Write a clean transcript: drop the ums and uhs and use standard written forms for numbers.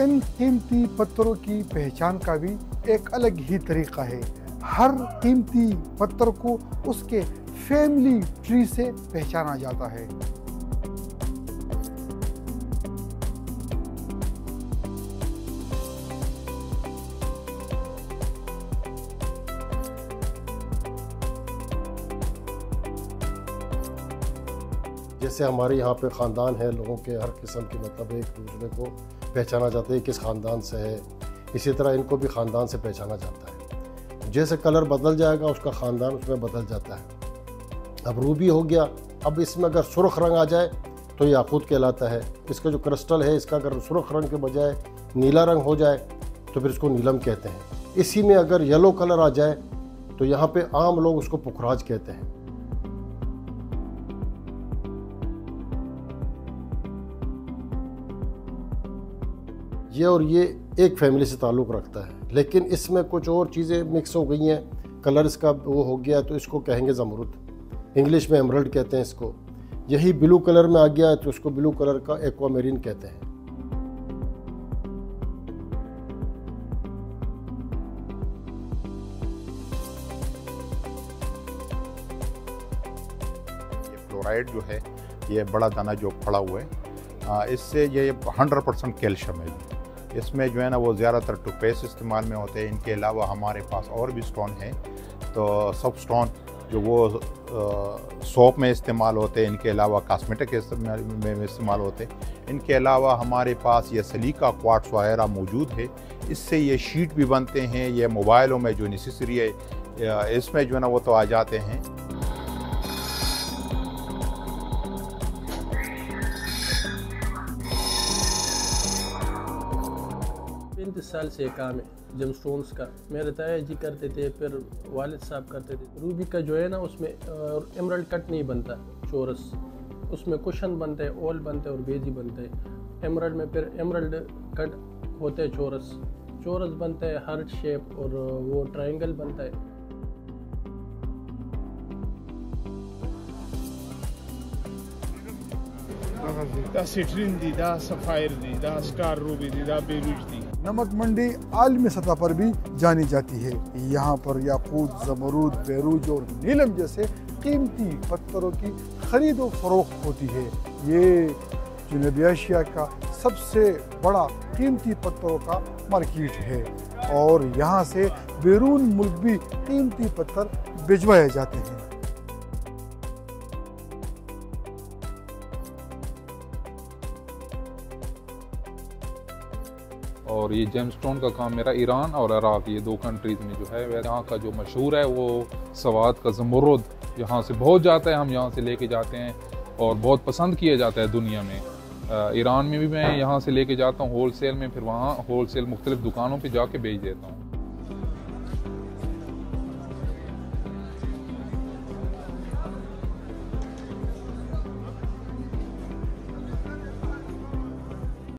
इन कीमती पत्थरों की पहचान का भी एक अलग ही तरीका है। हर कीमती पत्थर को उसके फैमिली ट्री से पहचाना जाता है। जैसे हमारे यहाँ पे ख़ानदान है, लोगों के हर किस्म की मतलब एक दूसरे को पहचाना जाता है किस ख़ानदान से है, इसी तरह इनको भी ख़ानदान से पहचाना जाता है। जैसे कलर बदल जाएगा उसका ख़ानदान उसमें बदल जाता है। अब रूबी हो गया, अब इसमें अगर सुर्ख रंग आ जाए तो याकूत कहलाता है। इसका जो क्रिस्टल है इसका अगर सुर्ख रंग के बजाय नीला रंग हो जाए तो फिर इसको नीलम कहते हैं। इसी में अगर येलो कलर आ जाए तो यहाँ पे आम लोग उसको पुखराज कहते हैं। ये और ये एक फैमिली से ताल्लुक़ रखता है, लेकिन इसमें कुछ और चीज़ें मिक्स हो गई हैं। कलर इसका वो हो गया तो इसको कहेंगे ज़मरुद, इंग्लिश में एमरल्ड कहते हैं इसको। यही ब्लू कलर में आ गया तो उसको ब्लू कलर का एक्वामेरीन कहते हैं। ये फ्लोराइड जो है, ये बड़ा दाना जो पड़ा हुआ है, इससे ये 100% कैल्शियम है। इसमें जो है ना वो ज़्यादातर टूथपेस्ट इस्तेमाल में होते हैं। इनके अलावा हमारे पास और भी स्टोन हैं, तो सब स्टोन जो वो सोप में इस्तेमाल होते हैं, इनके अलावा कॉस्मेटिक में इस्तेमाल होते हैं। इनके अलावा हमारे पास ये सलीका क्वार्ट्स वगैरह मौजूद है। इससे ये शीट भी बनते हैं। ये मोबाइलों में जो नेसेसरी है इसमें जो है ना वो तो आ जाते हैं। 35 साल से काम है जेमस्टोन्स का। मेरे ताया जी करते थे, फिर वालिद साहब करते थे। रूबी का जो है ना उसमें एमरल्ड कट नहीं बनता चोरस, उसमें कुशन बनता है, ओल बनता है और बेजी बनता है। एमरल्ड में फिर एमरल्ड कट होते हैं, चोरस चोरस बनता है, हार्ट शेप और वो ट्रायंगल बनता है। दा सिट्रीन दी, दा सफायर दी, दा स्टार रूबी दी, दा बेरूज दी। नमक मंडी आलमी सतह पर भी जानी जाती है। यहाँ पर याकूत, ज़मरूद, बेरूज और नीलम जैसे कीमती पत्थरों की खरीद व फरोख्त होती है। ये जनूबी एशिया का सबसे बड़ा कीमती पत्थरों का मार्केट है और यहाँ से बैरून मुल्क भी कीमती पत्थर भिजवाए जाते हैं। और ये जेमस्टोन का काम मेरा ईरान और इराक, ये 2 कंट्रीज़ में जो है, यहाँ का जो मशहूर है वो सवाद का ज़मरुद यहाँ से बहुत जाता है। हम यहाँ से लेके जाते हैं और बहुत पसंद किया जाता है दुनिया में। ईरान में भी मैं यहाँ से लेके जाता हूँ होल सेल में, फिर वहाँ होल सेल मुख्तलिफ़ दुकानों पे जाके बेच देता हूँ।